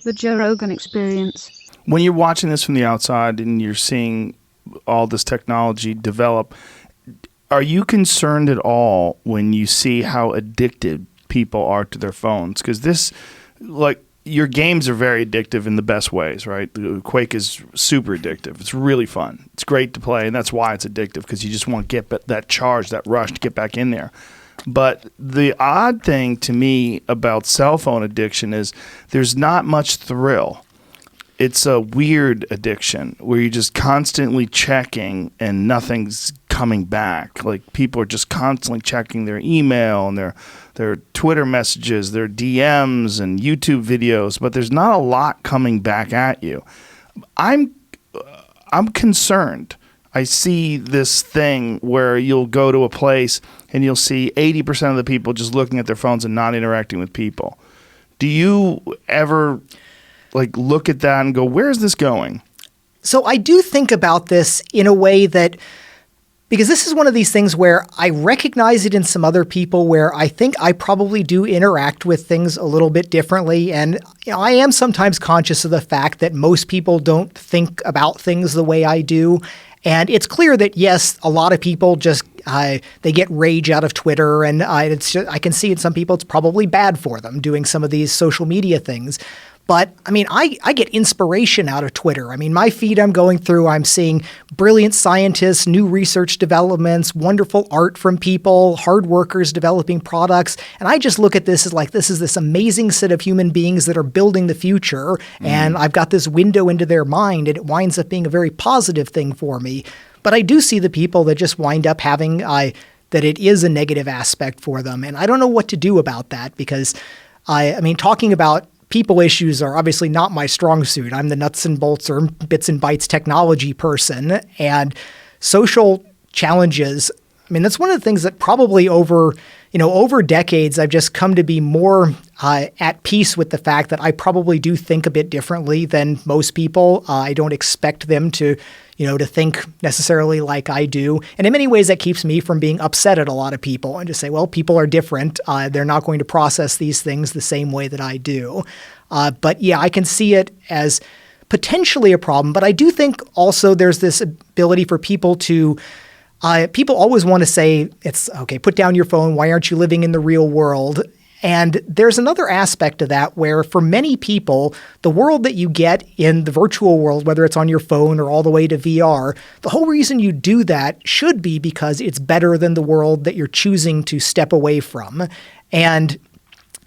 The Joe Rogan Experience. When you're watching this from the outside and you're seeing all this technology develop, are you concerned at all when you see how addicted people are to their phones? Because this, like, your games are very addictive in the best ways, right? Quake is super addictive. It's really fun. It's great to play, and that's why it's addictive, because you just want to get that charge, that rush to get back in there. But the odd thing to me about cell phone addiction is there's not much thrill. It's a weird addiction where you're just constantly checking and nothing's coming back. Like, people are just constantly checking their email and their Twitter messages, their DMs and YouTube videos, but there's not a lot coming back at you. I'm concerned. I see this thing where you'll go to a place and you'll see 80% of the people just looking at their phones and not interacting with people. Do you ever look at that and go, where is this going? So I do think about this in a way that, because this is one of these things where I recognize it in some other people where I think I probably do interact with things a little bit differently. And I am sometimes conscious of the fact that most people don't think about things the way I do. And it's clear that, yes, a lot of people just they get rage out of Twitter, and I can see in some people it's probably bad for them doing some of these social media things. But, I mean, I get inspiration out of Twitter. I mean, my feed I'm going through, I'm seeing brilliant scientists, new research developments, wonderful art from people, hard workers developing products. And I just look at this as like, this is this amazing set of human beings that are building the future. And I've got this window into their mind, and it winds up being a very positive thing for me. But I do see the people that just wind up having that it is a negative aspect for them. And I don't know what to do about that, because I mean, talking about people issues are obviously not my strong suit. I'm the nuts and bolts or bits and bytes technology person. And social challenges, I mean, that's one of the things that probably over decades, I've just come to be more at peace with the fact that I probably do think a bit differently than most people. I don't expect them to think necessarily like I do. And in many ways, that keeps me from being upset at a lot of people and just say, well, people are different. They're not going to process these things the same way that I do. But yeah, I can see it as potentially a problem. But I do think also there's this ability for people to people always want to say, it's okay, put down your phone. Why aren't you living in the real world? And there's another aspect of that where for many people, the world that you get in the virtual world, whether it's on your phone or all the way to VR, the whole reason you do that should be because it's better than the world that you're choosing to step away from. And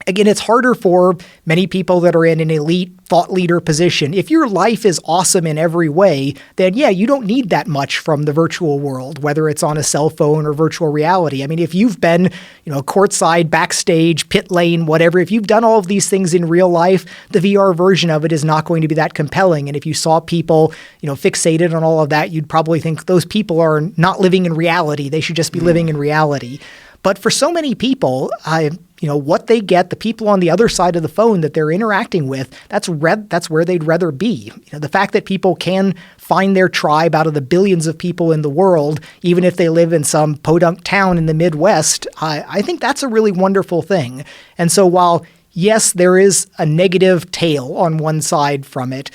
again, it's harder for many people that are in an elite thought leader position. If your life is awesome in every way, then yeah, you don't need that much from the virtual world, whether it's on a cell phone or virtual reality. I mean, if you've been, courtside, backstage, pit lane, whatever, if you've done all of these things in real life, the VR version of it is not going to be that compelling. And if you saw people, fixated on all of that, you'd probably think those people are not living in reality. They should just be living in reality. But for so many people, what they get, the people on the other side of the phone that they're interacting with, that's where they'd rather be. The fact that people can find their tribe out of the billions of people in the world, even if they live in some podunk town in the Midwest, I think that's a really wonderful thing. And so while, yes, there is a negative tail on one side from it,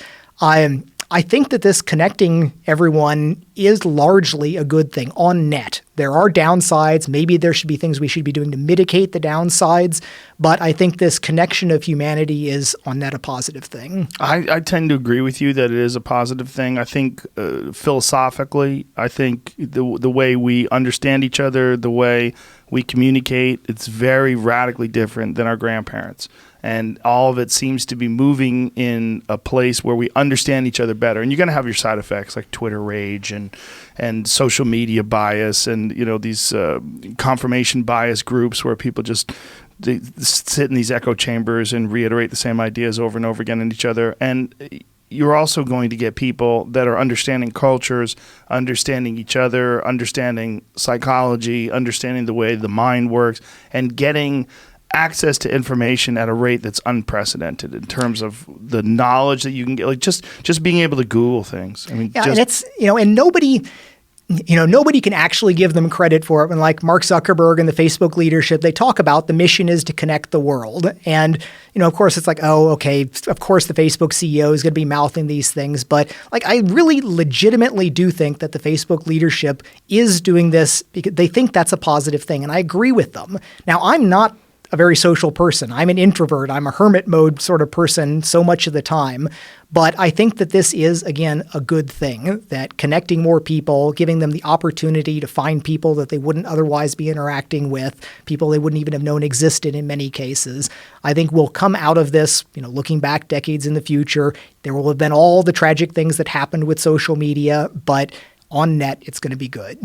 I think that this connecting everyone is largely a good thing on net. There are downsides. Maybe there should be things we should be doing to mitigate the downsides. But I think this connection of humanity is on net a positive thing. I tend to agree with you that it is a positive thing. I think philosophically, I think the way we understand each other, the way we communicate, it's very radically different than our grandparents. And all of it seems to be moving in a place where we understand each other better. And you're going to have your side effects like Twitter rage and social media bias and, these confirmation bias groups where people just they sit in these echo chambers and reiterate the same ideas over and over again in each other. And you're also going to get people that are understanding cultures, understanding each other, understanding psychology, understanding the way the mind works, and getting access to information at a rate that's unprecedented in terms of the knowledge that you can get, like just being able to Google things. I mean, yeah, and it's and nobody can actually give them credit for it. When like Mark Zuckerberg and the Facebook leadership, they talk about the mission is to connect the world. And, of course, it's like, oh, okay, of course the Facebook CEO is going to be mouthing these things. But like, I really legitimately do think that the Facebook leadership is doing this because they think that's a positive thing. And I agree with them. Now, I'm not a very social person. I'm an introvert. I'm a hermit mode sort of person so much of the time. But I think that this is, again, a good thing, that connecting more people, giving them the opportunity to find people that they wouldn't otherwise be interacting with, people they wouldn't even have known existed in many cases. I think we'll come out of this, looking back decades in the future. There will have been all the tragic things that happened with social media, but on net, it's going to be good.